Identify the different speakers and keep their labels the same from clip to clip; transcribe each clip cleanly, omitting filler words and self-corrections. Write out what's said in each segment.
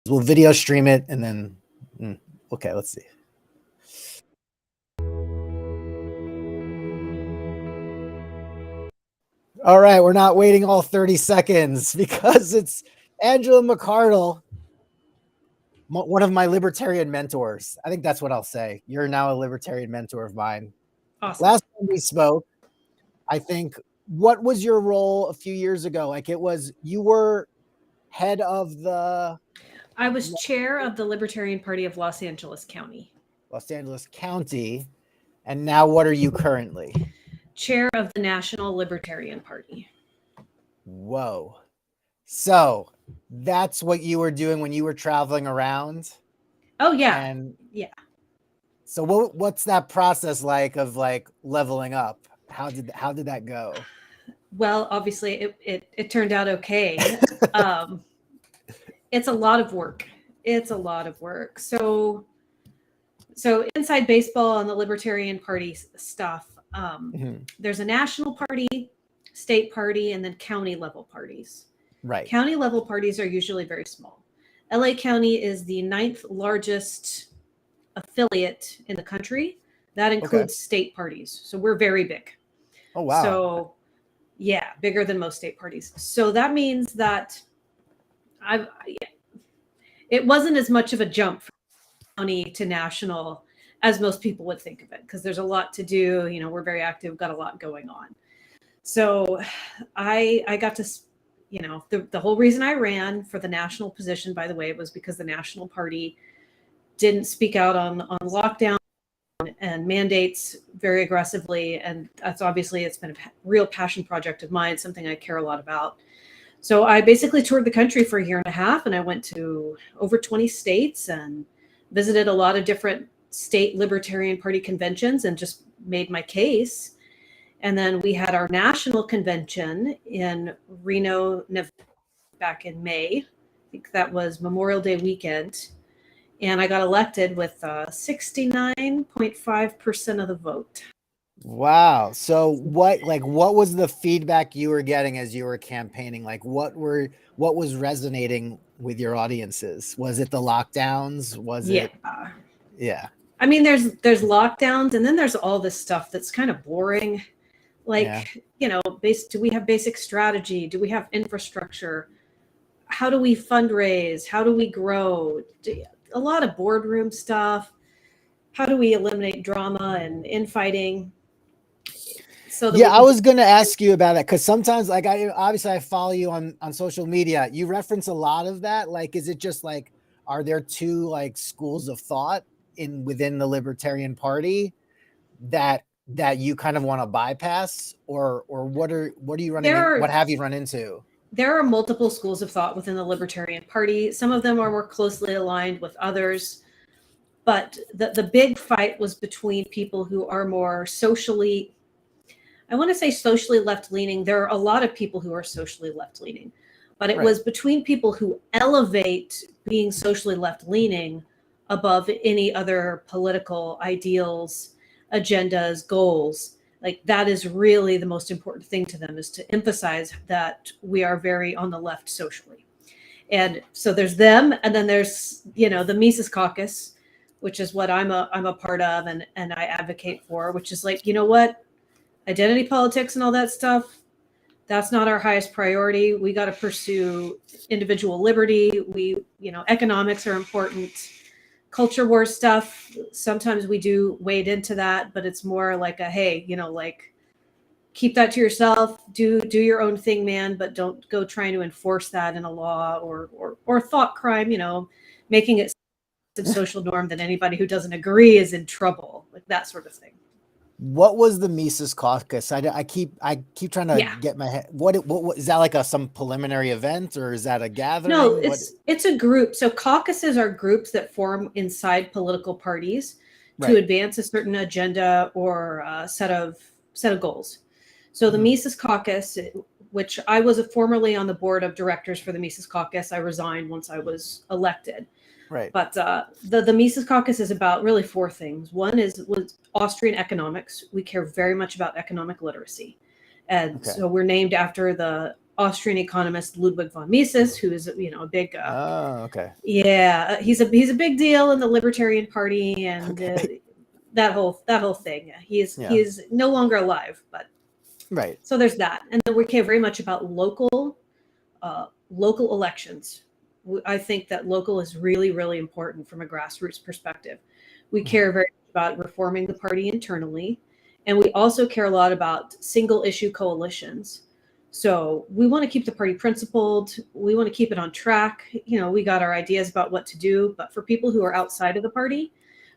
Speaker 1: We'll video stream it and then, okay, let's see. All right, we're not waiting all 30 seconds because it's Angela McArdle, one of my libertarian mentors. I think that's what I'll say. You're now a libertarian mentor of mine.
Speaker 2: Awesome.
Speaker 1: Last time we spoke, I think, what was your role a few years ago? Like you were head of the...
Speaker 2: I was chair of the Libertarian Party of Los Angeles County.
Speaker 1: Los Angeles County. And now what are you currently?
Speaker 2: Chair of the National Libertarian Party.
Speaker 1: Whoa. So that's what you were doing when you were traveling around?
Speaker 2: Oh, yeah.
Speaker 1: And
Speaker 2: yeah.
Speaker 1: So what's that process like of like leveling up? How did that go?
Speaker 2: Well, obviously it turned out okay. It's a lot of work. It's a lot of work. So inside baseball on the Libertarian Party stuff, there's a national party, state party, and then county level parties.
Speaker 1: Right.
Speaker 2: County level parties are usually very small. LA County is the 9th largest affiliate in the country. That includes state parties. So we're very big.
Speaker 1: Oh, wow.
Speaker 2: So yeah, bigger than most state parties. So that means that it wasn't as much of a jump from county to national as most people would think of it, because there's a lot to do. You know, we're very active, got a lot going on. So I got to, you know, the whole reason I ran for the national position, by the way, was because the National Party didn't speak out on lockdown and mandates very aggressively. And that's obviously, it's been a real passion project of mine, something I care a lot about. So I basically toured the country for a year and a half, and I went to over 20 states and visited a lot of different state Libertarian Party conventions and just made my case. And then we had our national convention in Reno, Nevada, back in May. I think that was Memorial Day weekend. And I got elected with 69.5% of the vote.
Speaker 1: Wow. So what was the feedback you were getting as you were campaigning? Like what was resonating with your audiences? Was it the lockdowns? Yeah.
Speaker 2: I mean, there's lockdowns, and then there's all this stuff that's kind of boring. Like, you know, do we have basic strategy? Do we have infrastructure? How do we fundraise? How do we grow? A lot of boardroom stuff. How do we eliminate drama and infighting? So
Speaker 1: I was going to ask you about that, because sometimes, like, I follow you on social media. You reference a lot of that. Like, is it just like, are there two like schools of thought within the Libertarian Party that you kind of want to bypass, or what are you running? What have you run into?
Speaker 2: There are multiple schools of thought within the Libertarian Party. Some of them are more closely aligned with others, but the big fight was between people who are more socially, I want to say socially left-leaning. There are a lot of people who are socially left-leaning, but it was between people who elevate being socially left-leaning above any other political ideals, agendas, goals. Like, that is really the most important thing to them, is to emphasize that we are very on the left socially. And so there's them, and then there's, you know, the Mises Caucus, which is what I'm a part of and I advocate for, which is like, you know what, identity politics and all that stuff, that's not our highest priority. We got to pursue individual liberty. Economics are important. Culture war stuff, sometimes we do wade into that, but it's more like hey, you know, like, keep that to yourself, do your own thing, man, but don't go trying to enforce that in a law or thought crime, you know, making it a social norm that anybody who doesn't agree is in trouble, like that sort of thing.
Speaker 1: What was the Mises Caucus? I keep trying to get my head. What is that, like some preliminary event, or is that a gathering?
Speaker 2: No, it's a group. So caucuses are groups that form inside political parties to advance a certain agenda or a set of goals. So the Mises Caucus, which I was formerly on the board of directors for the Mises Caucus, I resigned once I was elected.
Speaker 1: Right.
Speaker 2: But the Mises Caucus is about really four things. One was Austrian economics. We care very much about economic literacy. And so we're named after the Austrian economist Ludwig von Mises, who is a big
Speaker 1: okay.
Speaker 2: yeah, he's a big deal in the Libertarian Party, and
Speaker 1: Okay.
Speaker 2: that whole thing. He is no longer alive, but
Speaker 1: right.
Speaker 2: So there's that, and then we care very much about local elections. I think that local is really, really important from a grassroots perspective. We care very much about reforming the party internally, and we also care a lot about single issue coalitions. So we want to keep the party principled. We want to keep it on track. We got our ideas about what to do, but for people who are outside of the party,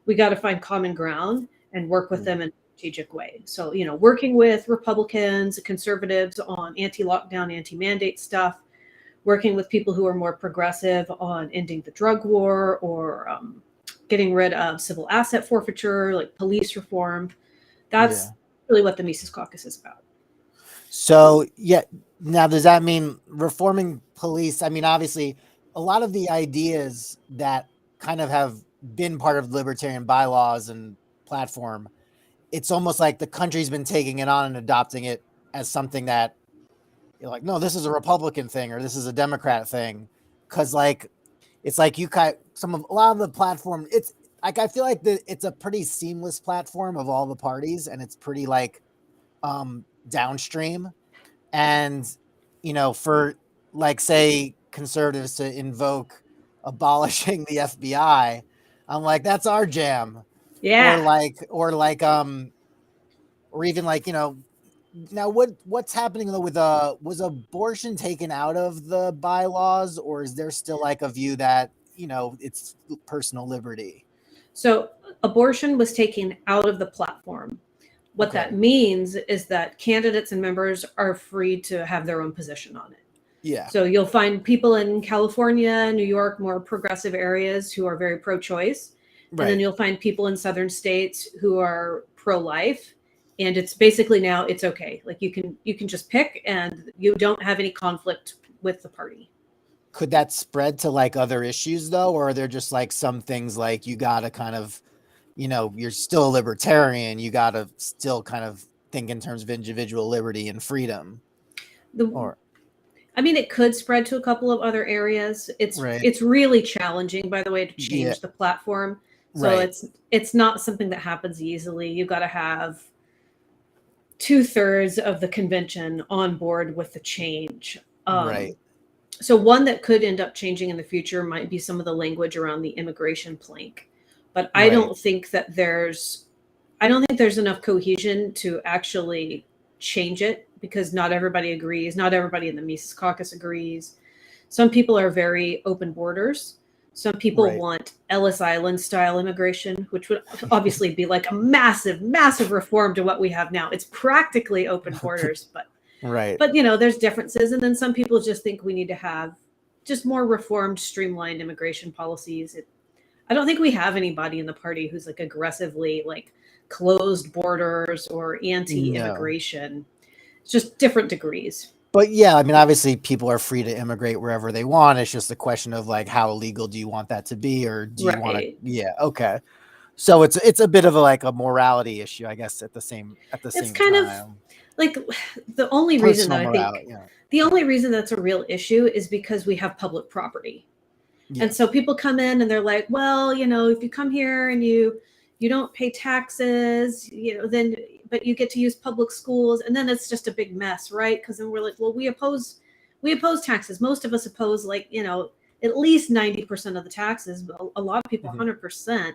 Speaker 2: we got to find common ground and work with them in a strategic way. So, working with Republicans, conservatives on anti-lockdown, anti-mandate stuff, working with people who are more progressive on ending the drug war or getting rid of civil asset forfeiture, like police reform. That's really what the Mises Caucus is about.
Speaker 1: So, now does that mean reforming police? I mean, obviously, a lot of the ideas that kind of have been part of libertarian bylaws and platform, it's almost like the country's been taking it on and adopting it as something that you're like, no, this is a Republican thing or this is a Democrat thing. Cause like, it's like a lot of the platform, it's like, I feel like it's a pretty seamless platform of all the parties, and it's pretty like downstream. And, for like, say, conservatives to invoke abolishing the FBI, I'm like, that's our jam.
Speaker 2: Yeah.
Speaker 1: Or even like, now what's happening though with was abortion taken out of the bylaws, or is there still like a view that it's personal liberty?
Speaker 2: So abortion was taken out of the platform. What that means is that candidates and members are free to have their own position on it.
Speaker 1: Yeah.
Speaker 2: So you'll find people in California, New York, more progressive areas who are very pro-choice. Right. And then you'll find people in southern states who are pro-life. And it's basically now it's okay. Like you can just pick, and you don't have any conflict with the party.
Speaker 1: Could that spread to like other issues though? Or are there just like some things like you got to kind of, you're still a libertarian, you got to still kind of think in terms of individual liberty and freedom?
Speaker 2: It could spread to a couple of other areas. It's really challenging, by the way, to change the platform. So it's not something that happens easily. You've got to have 2/3 of the convention on board with the change. So one that could end up changing in the future might be some of the language around the immigration plank. But I don't think there's enough cohesion to actually change it, because not everybody agrees. Not everybody in the Mises Caucus agrees. Some people are very open borders. Some people want Ellis Island style immigration, which would obviously be like a massive, massive reform to what we have now. It's practically open borders, but there's differences. And then some people just think we need to have just more reformed, streamlined immigration policies. I don't think we have anybody in the party who's like aggressively like closed borders or anti-immigration. No. It's just different degrees.
Speaker 1: But yeah, obviously people are free to immigrate wherever they want. It's just a question of like, how illegal do you want that to be? Or do you want to, okay. So it's a bit of a morality issue, I guess, at the same time.
Speaker 2: It's kind of like the only reason that I think the only reason that's a real issue is because we have public property. Yeah. And so people come in and they're like, well, if you come here and you don't pay taxes, then but you get to use public schools, and then it's just a big mess, right? Because then we're like, well, we oppose taxes. Most of us oppose at least 90% of the taxes, but a lot of people 100%.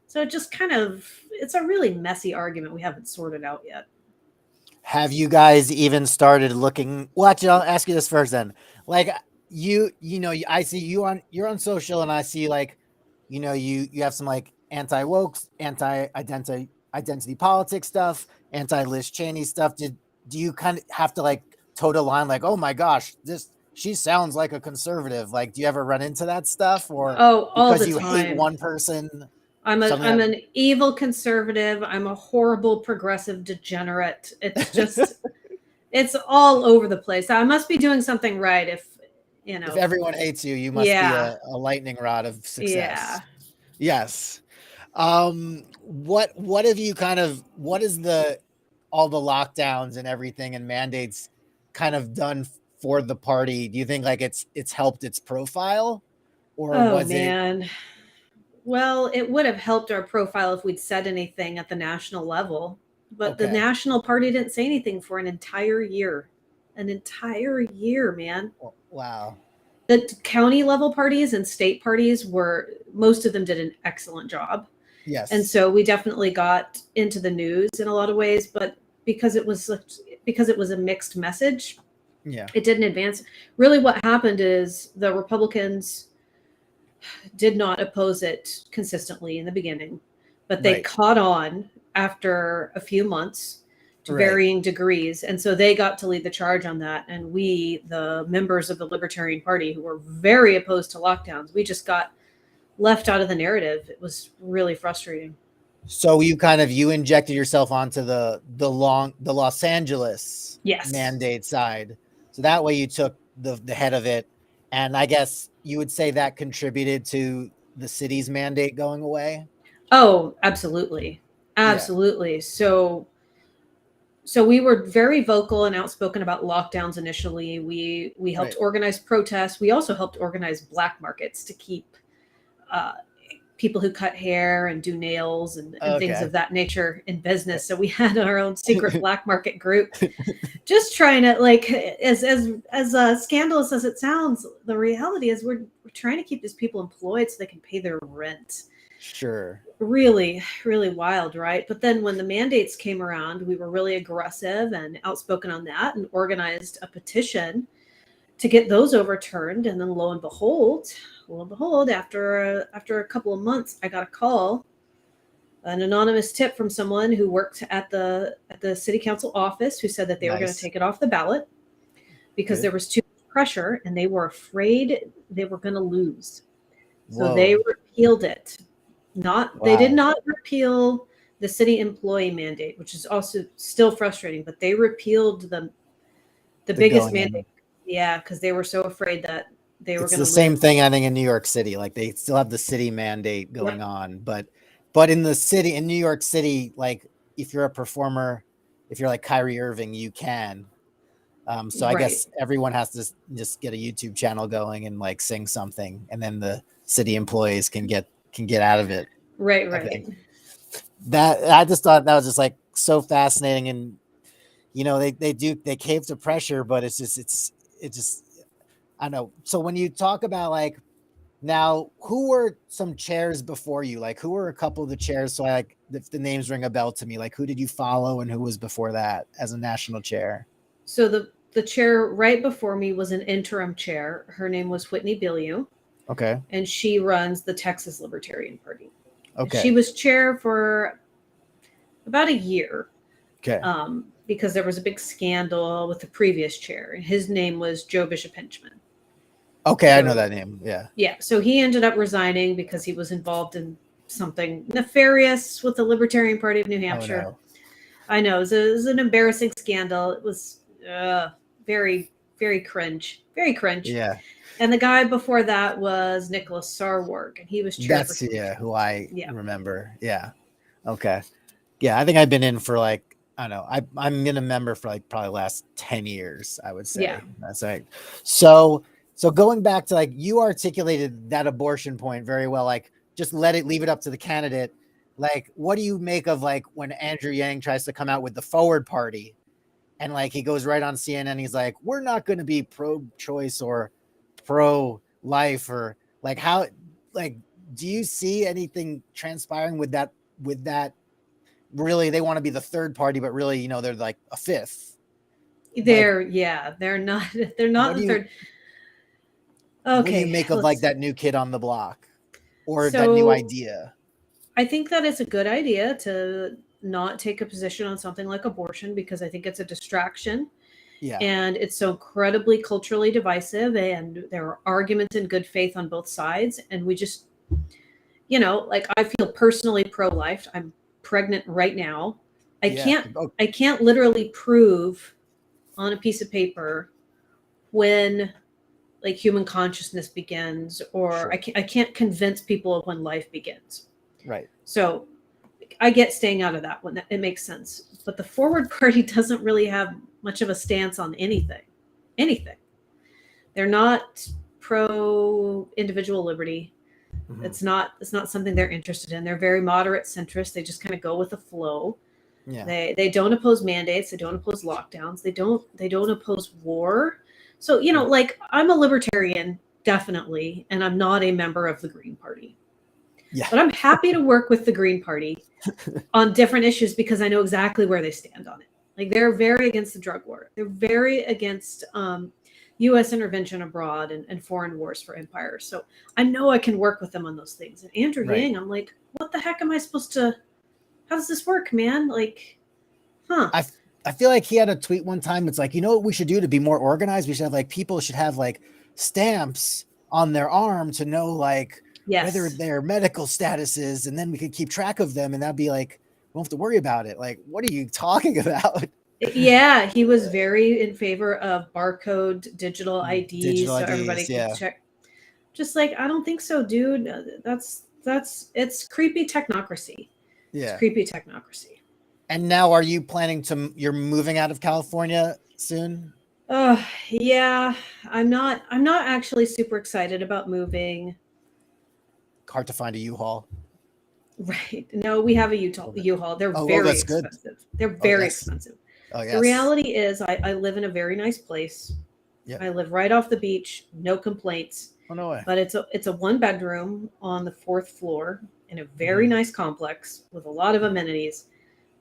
Speaker 2: So it just it's a really messy argument we haven't sorted out yet.
Speaker 1: Have you guys even started looking? Well, actually, I'll ask you this first then. Like I see you're on social, and I see you have some like anti-woke, anti-identity politics stuff, anti-Liz Cheney stuff. Do you kind of have to toe the line like, oh my gosh, she sounds like a conservative? Like, do you ever run into that stuff, or
Speaker 2: all
Speaker 1: because
Speaker 2: the
Speaker 1: you
Speaker 2: time.
Speaker 1: hate one person?
Speaker 2: I'm an evil conservative. I'm a horrible progressive degenerate. It's just it's all over the place. I must be doing something right if
Speaker 1: everyone hates you, you must be a lightning rod of success.
Speaker 2: Yeah.
Speaker 1: Yes. What have you what is all the lockdowns and everything and mandates kind of done for the party, do you think like it's helped its profile, or
Speaker 2: Oh
Speaker 1: was it
Speaker 2: man. Well, it would have helped our profile if we'd said anything at the national level, but the
Speaker 1: okay?
Speaker 2: national party didn't say anything for an entire year. An entire year, man.
Speaker 1: Wow.
Speaker 2: The county level parties and state parties were, most of them did an excellent job. And
Speaker 1: Yes.
Speaker 2: so we definitely got into the news in a lot of ways, but because it was a mixed message,
Speaker 1: Yeah.
Speaker 2: it didn't advance. Really what happened is the Republicans did not oppose it consistently in the beginning, but they
Speaker 1: Right.
Speaker 2: caught on after a few months to
Speaker 1: Right.
Speaker 2: varying degrees. And so they got to lead the charge on that. And we, the members of the Libertarian Party, who were very opposed to lockdowns, we just got left out of the narrative. It was really frustrating.
Speaker 1: So you injected yourself onto the Los Angeles
Speaker 2: Yes.
Speaker 1: mandate side. So that way you took the head of it. And I guess you would say that contributed to the city's mandate going away.
Speaker 2: Oh, absolutely. Absolutely. Yeah. So we were very vocal and outspoken about lockdowns initially. We helped organize protests. We also helped organize black markets to keep people who cut hair and do nails and things of that nature in business. So we had our own secret black market group, just trying to, like, as scandalous as it sounds, the reality is we're trying to keep these people employed so they can pay their rent.
Speaker 1: Sure.
Speaker 2: Really, really wild, right? But then when the mandates came around, we were really aggressive and outspoken on that and organized a petition to get those overturned. And then lo and behold, after a couple of months, I got a call, an anonymous tip from someone who worked at the city council office, who said that they were going to take it off the ballot because there was too much pressure and they were afraid they were going to lose. So they repealed it. They did not repeal the city employee mandate, which is also still frustrating, but they repealed the biggest mandate. Yeah, because they were so afraid that they were going to lose.
Speaker 1: It's the same thing, I think, in New York City. Like, they still have the city mandate going on, but in New York City, like, if you're a performer, if you're like Kyrie Irving, you can. So I guess everyone has to just get a YouTube channel going and like sing something, and then the city employees can get out of it.
Speaker 2: Right.
Speaker 1: That, I just thought that was just like so fascinating, and they cave to pressure, but it's just I don't know. So when you talk about, like, now, who were some chairs before you? Like, who were a couple of the chairs? So if the names ring a bell to me, like, who did you follow and who was before that as a national chair?
Speaker 2: So the chair right before me was an interim chair. Her name was Whitney Bilyeu.
Speaker 1: Okay.
Speaker 2: And she runs the Texas Libertarian Party.
Speaker 1: Okay.
Speaker 2: And she was chair for about a year.
Speaker 1: Okay.
Speaker 2: Because there was a big scandal with the previous chair. His name was Joe Bishop Henchman.
Speaker 1: Okay, I know that name. Yeah.
Speaker 2: Yeah. So he ended up resigning because he was involved in something nefarious with the Libertarian Party of New Hampshire.
Speaker 1: Oh, no.
Speaker 2: I know. It was an embarrassing scandal. It was very, very cringe. Very cringe.
Speaker 1: Yeah.
Speaker 2: And the guy before that was Nicholas Sarwark, and he was chair.
Speaker 1: That's who I remember. Yeah. Okay. Yeah, I think I've been in for, like, I don't know. I'm been a member for like probably the last 10 years, I would say.
Speaker 2: Yeah.
Speaker 1: That's right. So going back to, like, you articulated that abortion point very well. Like, just leave it up to the candidate. Like, what do you make of, like, when Andrew Yang tries to come out with the Forward Party, and, like, he goes right on CNN, he's like, we're not going to be pro-choice or pro-life, or, like, how, like, do you see anything transpiring with that? Really, they want to be the third party, but really, they're like a fifth.
Speaker 2: They're not the third. Okay.
Speaker 1: What do you make of, like, that new kid on the block, or that new idea?
Speaker 2: I think that it's a good idea to not take a position on something like abortion, because I think it's a distraction.
Speaker 1: Yeah.
Speaker 2: And it's so incredibly culturally divisive, and there are arguments in good faith on both sides. And we just, like, I feel personally pro-life. I'm pregnant right now. I can't literally prove on a piece of paper when, like, human consciousness begins, or I can't convince people of when life begins.
Speaker 1: Right.
Speaker 2: So I get staying out of that one. It makes sense. But the Forward Party doesn't really have much of a stance on anything. They're not pro individual liberty.
Speaker 1: Mhm.
Speaker 2: It's not something they're interested in. They're very moderate centrist. They just kind of go with the flow.
Speaker 1: Yeah.
Speaker 2: They don't oppose mandates. They don't oppose lockdowns. They don't oppose war. So, you know, like, I'm a libertarian, definitely, and I'm not a member of the Green Party.
Speaker 1: Yeah.
Speaker 2: But I'm happy to work with the Green Party on different issues because I know exactly where they stand on it. Like, they're very against the drug war. They're very against U.S. intervention abroad and foreign wars for empires. So I know I can work with them on those things. And Andrew Yang, I'm like, what the heck am I supposed to? How does this work, man? Like, huh?
Speaker 1: I feel like he had a tweet one time. It's like, you know what we should do to be more organized? We should have, like, people should have, like, stamps on their arm to know, like, whether their medical status is, and then we could keep track of them, and that'd be like, we don't have to worry about it. Like, what are you talking about?
Speaker 2: Yeah, he was very in favor of barcode digital IDs,
Speaker 1: Digital
Speaker 2: so
Speaker 1: IDs,
Speaker 2: everybody
Speaker 1: yeah.
Speaker 2: can check. Just like, I don't think so, dude. It's creepy technocracy.
Speaker 1: Yeah.
Speaker 2: It's creepy technocracy.
Speaker 1: And now, are you planning to? You're moving out of California soon?
Speaker 2: Yeah. I'm not actually super excited about moving.
Speaker 1: Hard to find a U-Haul.
Speaker 2: Right. No, we have a U-Haul. They're very expensive. They're very expensive.
Speaker 1: Oh, yes.
Speaker 2: The reality is I live in a very nice place.
Speaker 1: Yep.
Speaker 2: I live right off the beach, no complaints.
Speaker 1: Oh, no way.
Speaker 2: But it's a 1-bedroom on the 4th floor in a very nice complex with a lot of amenities.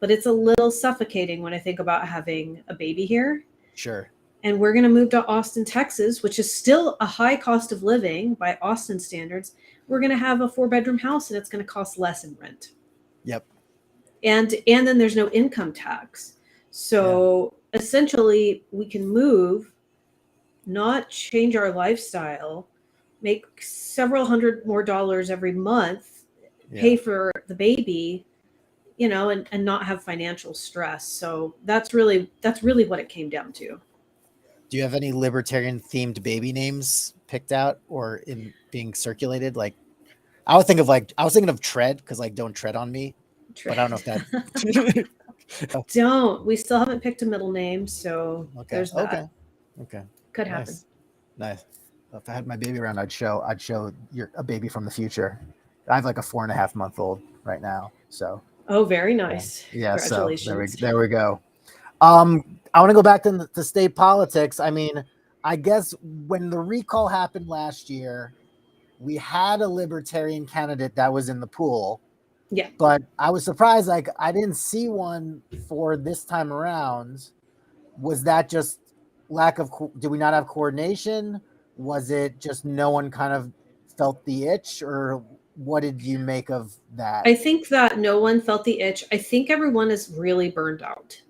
Speaker 2: But it's a little suffocating when I think about having a baby here.
Speaker 1: Sure.
Speaker 2: And we're going to move to Austin, Texas, which is still a high cost of living by Austin standards. We're going to have a 4-bedroom house, and it's going to cost less in rent.
Speaker 1: Yep.
Speaker 2: And then there's no income tax. So essentially, we can move, not change our lifestyle, make several hundred more dollars every month, pay for the baby, you know, and not have financial stress. So that's really what it came down to.
Speaker 1: Do you have any libertarian themed baby names picked out or in being circulated? Like, I was thinking of Tread, because, like, don't tread on me. But I don't know if that.
Speaker 2: Don't. We still haven't picked a middle name, so there's that.
Speaker 1: Okay.
Speaker 2: Could happen.
Speaker 1: Nice. If I had my baby around, I'd show a baby from the future. I have, like, a 4.5-month-old right now. So.
Speaker 2: Oh, very nice.
Speaker 1: Yeah.
Speaker 2: Congratulations.
Speaker 1: So there we go. I want to go back to state politics. I mean, I guess when the recall happened last year, we had a libertarian candidate that was in the pool.
Speaker 2: Yeah.
Speaker 1: But I was surprised, like, I didn't see one for this time around. Was that just did we not have coordination? Was it just no one kind of felt the itch, or what did you make of that?
Speaker 2: I think that no one felt the itch. I think everyone is really burned out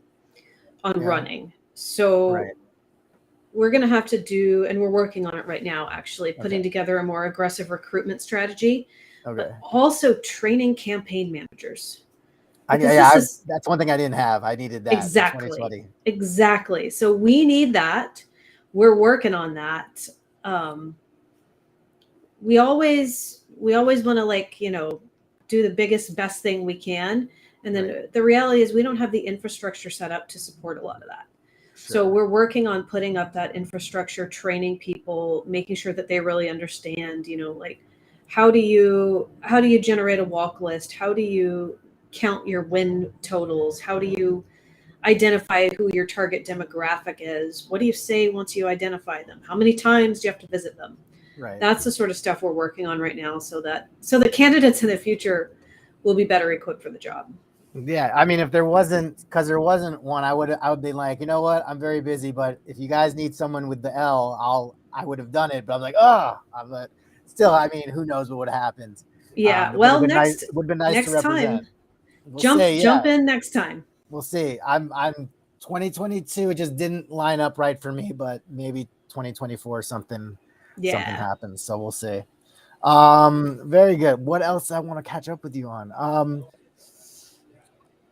Speaker 2: on running. So we're going to have to do, and we're working on it right now, actually, putting together a more aggressive recruitment strategy, but also training campaign managers.
Speaker 1: That's one thing I didn't have. I needed that.
Speaker 2: Exactly. So we need that. We're working on that. We always want to, like, you know, do the biggest, best thing we can. And then the reality is we don't have the infrastructure set up to support a lot of that. Sure. So we're working on putting up that infrastructure, training people, making sure that they really understand, you know, like, how do you generate a walk list? How do you count your win totals? How do you identify who your target demographic is? What do you say once you identify them? How many times do you have to visit them? Right. That's the sort of stuff we're working on right now, so the candidates in the future will be better equipped for the job.
Speaker 1: Yeah, I mean, if there wasn't one, I would be like, you know what, I'm very busy, but if you guys need someone with the L, I would have done it. But I'm like, still, I mean, who knows what would have happened?
Speaker 2: Yeah, well,
Speaker 1: would have been nice to represent.
Speaker 2: Time, jump in next time.
Speaker 1: We'll see. I'm 2022. It just didn't line up right for me, but maybe 2024 something happens. So we'll see. Very good. What else I want to catch up with you on?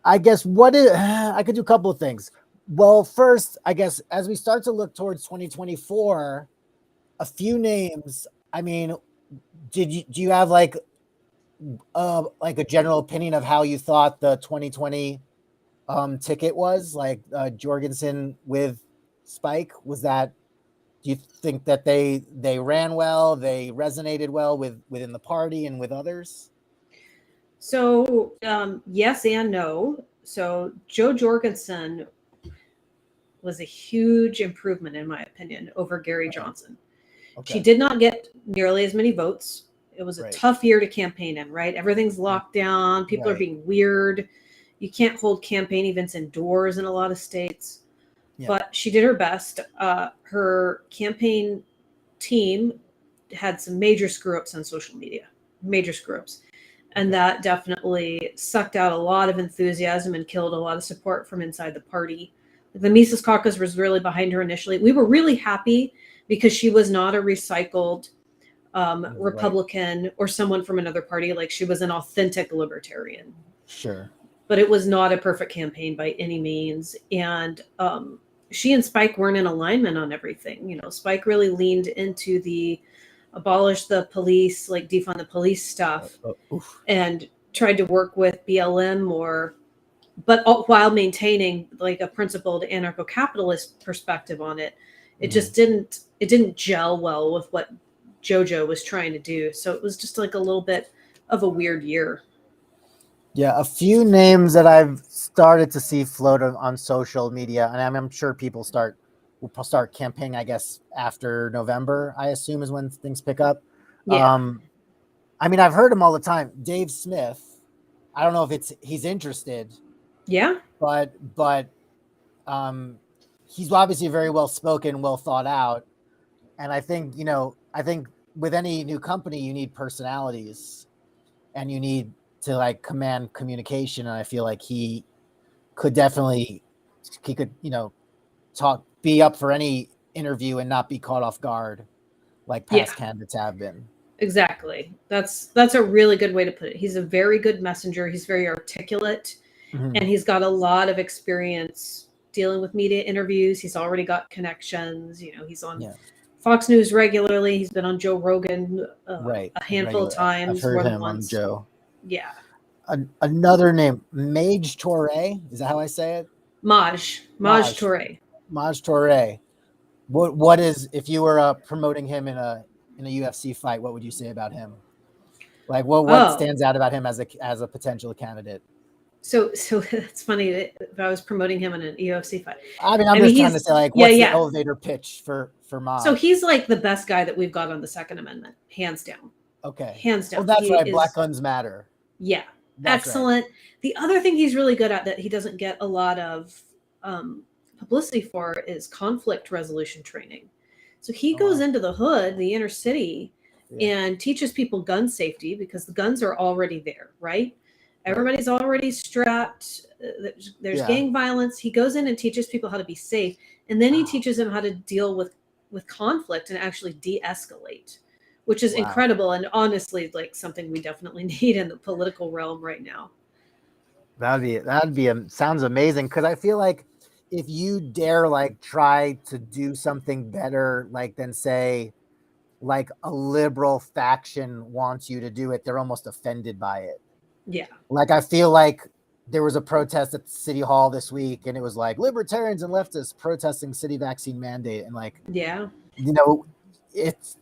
Speaker 1: I guess I could do a couple of things. Well, first, I guess as we start to look towards 2024, a few names. I mean, do you have like a general opinion of how you thought the 2020 ticket was, like Joergensen with Spike? Do do you think that they ran well, they resonated well within the party and with others?
Speaker 2: So yes and no. So Jo Jorgensen was a huge improvement, in my opinion, over Gary Johnson. She
Speaker 1: Okay.
Speaker 2: did not get nearly as many votes. It was a
Speaker 1: Right.
Speaker 2: tough year to campaign in, right? Everything's locked down. People are
Speaker 1: Right.
Speaker 2: being weird. You can't hold campaign events indoors in a lot of states.
Speaker 1: Yeah.
Speaker 2: But she did her best. Her campaign team had some major screw ups on social media, major screw ups. And that definitely sucked out a lot of enthusiasm and killed a lot of support from inside the party. The Mises Caucus was really behind her initially. We were really happy because she was not a recycled Republican or someone from another party. Like, she was an authentic libertarian.
Speaker 1: Sure.
Speaker 2: But it was not a perfect campaign by any means. And she and Spike weren't in alignment on everything. You know, Spike really leaned into the abolish the police, like defund the police stuff, and tried to work with BLM more, but while maintaining like a principled anarcho-capitalist perspective on it. It just didn't gel well with what JoJo was trying to do. So it was just like a little bit of a weird year.
Speaker 1: Yeah, a few names that I've started to see float on social media, and I'm sure people will start campaigning, I guess, after November, I assume, is when things pick up.
Speaker 2: Yeah.
Speaker 1: I mean, I've heard him all the time. Dave Smith. I don't know if he's interested.
Speaker 2: Yeah.
Speaker 1: But he's obviously very well spoken, well thought out. And I think with any new company, you need personalities and you need to like command communication. And I feel like he could, be up for any interview and not be caught off guard like past candidates have been.
Speaker 2: Exactly. That's a really good way to put it. He's a very good messenger. He's very articulate, and he's got a lot of experience dealing with media interviews. He's already got connections. You know, he's on Fox News regularly. He's been on Joe Rogan a handful of times.
Speaker 1: I've heard him on Joe.
Speaker 2: Yeah.
Speaker 1: Another name, Maj Touré. Is that how I say it?
Speaker 2: Maj Touré.
Speaker 1: Maj Touré. What is, if you were promoting him in a UFC fight, what would you say about him? Like what stands out about him as a potential candidate?
Speaker 2: So it's funny that if I was promoting him in an UFC fight.
Speaker 1: I mean, I'm just trying to say, like, what's the elevator pitch for Maj?
Speaker 2: So he's like the best guy that we've got on the Second Amendment, hands down.
Speaker 1: Okay.
Speaker 2: Hands down.
Speaker 1: Well, that's right. Black Guns Matter.
Speaker 2: Yeah. That's excellent. Right. The other thing he's really good at that he doesn't get a lot of publicity for is conflict resolution training. So he goes into the hood, the inner city, and teaches people gun safety because the guns are already there, right? Everybody's already strapped. There's gang violence. He goes in and teaches people how to be safe. And then he teaches them how to deal with conflict and actually de-escalate, which is incredible. And honestly, like something we definitely need in the political realm right now.
Speaker 1: Sounds amazing. Cause I feel like if you dare like try to do something better, like than say like a liberal faction wants you to do it, they're almost offended by it.
Speaker 2: Yeah.
Speaker 1: Like I feel like there was a protest at City Hall this week and it was like libertarians and leftists protesting city vaccine mandate. And like,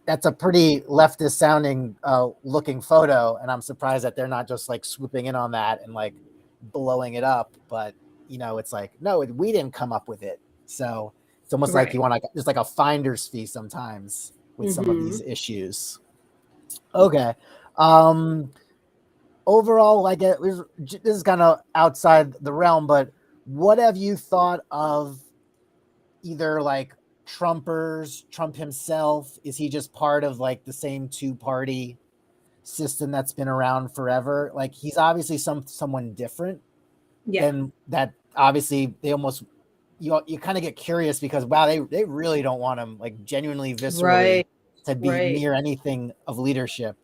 Speaker 1: that's a pretty leftist sounding looking photo. And I'm surprised that they're not just like swooping in on that and like blowing it up. But it's like, no, we didn't come up with it. So it's almost like you want to, just like a finder's fee sometimes with some of these issues. Okay. Overall, like this is kind of outside the realm, but what have you thought of either like Trumpers, Trump himself? Is he just part of like the same two-party system that's been around forever? Like he's obviously someone different. And that obviously they almost you kind of get curious because they really don't want him like genuinely viscerally to be near anything of leadership.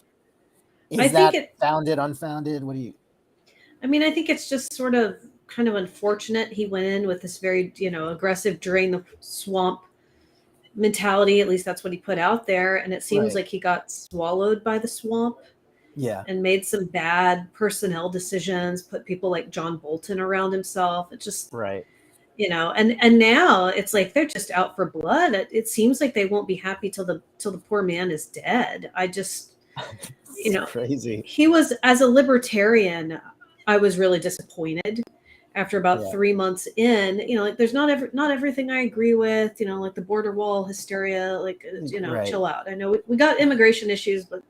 Speaker 1: Is that founded, unfounded? What do you?
Speaker 2: I mean, I think it's just sort of kind of unfortunate. He went in with this very, aggressive drain the swamp mentality. At least that's what he put out there. And it seems like he got swallowed by the swamp.
Speaker 1: Yeah.
Speaker 2: And made some bad personnel decisions, put people like John Bolton around himself. It just, and now it's like they're just out for blood. It seems like they won't be happy till the poor man is dead. I just,
Speaker 1: It's crazy.
Speaker 2: he was, as a libertarian, I was really disappointed after about 3 months in. Like there's not everything I agree with, like the border wall hysteria, like
Speaker 1: Right.
Speaker 2: chill out. I know we got immigration issues, but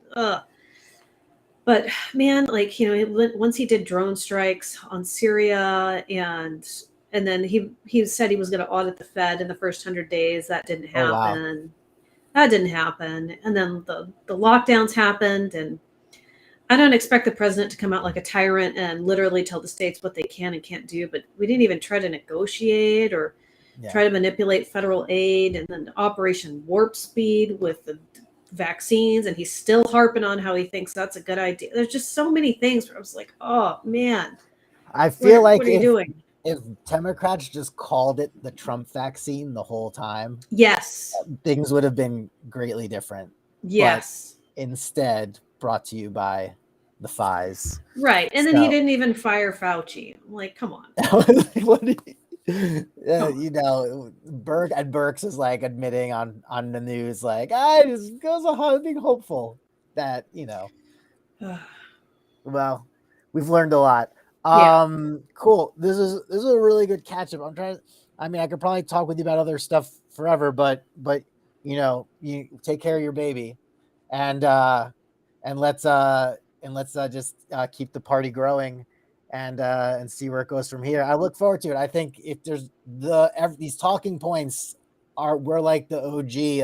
Speaker 2: man, like once he did drone strikes on Syria, and then he said he was going to audit the Fed in the first 100 days. That didn't happen.
Speaker 1: Oh, wow.
Speaker 2: That didn't happen. And then the lockdowns happened, and I don't expect the president to come out like a tyrant and literally tell the states what they can and can't do, but we didn't even try to negotiate or try to manipulate federal aid. And then Operation Warp Speed with the vaccines, and he's still harping on how he thinks that's a good idea. There's just so many things where I was like, oh man,
Speaker 1: I feel like
Speaker 2: what are you doing?
Speaker 1: If Democrats just called it the Trump vaccine the whole time,
Speaker 2: yes,
Speaker 1: things would have been greatly different.
Speaker 2: Yes.
Speaker 1: But instead, brought to you by the Fies.
Speaker 2: Right. And then he didn't even fire Fauci. I'm like, come on.
Speaker 1: What Burks is like admitting on the news, like, I just goes being hopeful that, well, we've learned a lot. Cool. This is a really good catch up. I could probably talk with you about other stuff forever, but you take care of your baby, and let's just keep the party growing, and see where it goes from here. I look forward to it. I think if there's these talking points we're like the OG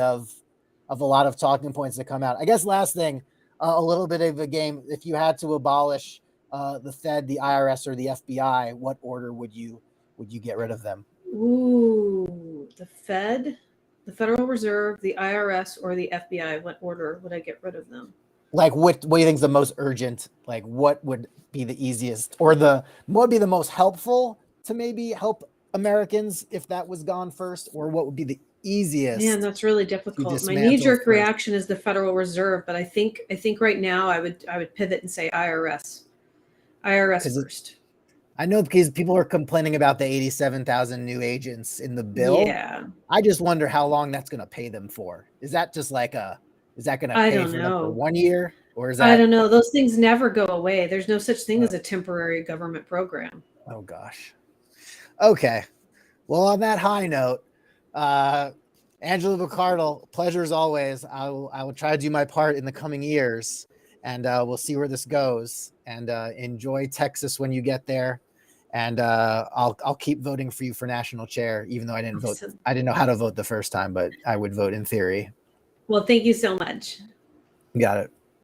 Speaker 1: of a lot of talking points that come out. I guess last thing, a little bit of a game. If you had to abolish the Fed, the IRS, or the FBI, what order would you get rid of them?
Speaker 2: Ooh, the Fed, the Federal Reserve, the IRS, or the FBI. What order would I get rid of them?
Speaker 1: Like, what do you think is the most urgent? Like, what would be the easiest, or what would be the most helpful to maybe help Americans if that was gone first, or what would be the easiest?
Speaker 2: Man, that's really difficult. My knee-jerk reaction is the Federal Reserve, but I think right now I would pivot and say IRS. IRS first.
Speaker 1: I know, because people are complaining about the 87,000 new agents in the bill.
Speaker 2: Yeah.
Speaker 1: I just wonder how long that's going to pay them for. Is that just like is that going to pay for them for 1 year, or is that?
Speaker 2: I don't know. Those things never go away. There's no such thing as a temporary government program.
Speaker 1: Oh gosh. Okay. Well, on that high note, Angela McArdle, pleasure as always. I will try to do my part in the coming years, and we'll see where this goes. And enjoy Texas when you get there. And I'll keep voting for you for national chair, even though I didn't vote. I didn't know how to vote the first time, but I would vote in theory.
Speaker 2: Well, thank you so much.
Speaker 1: Got it.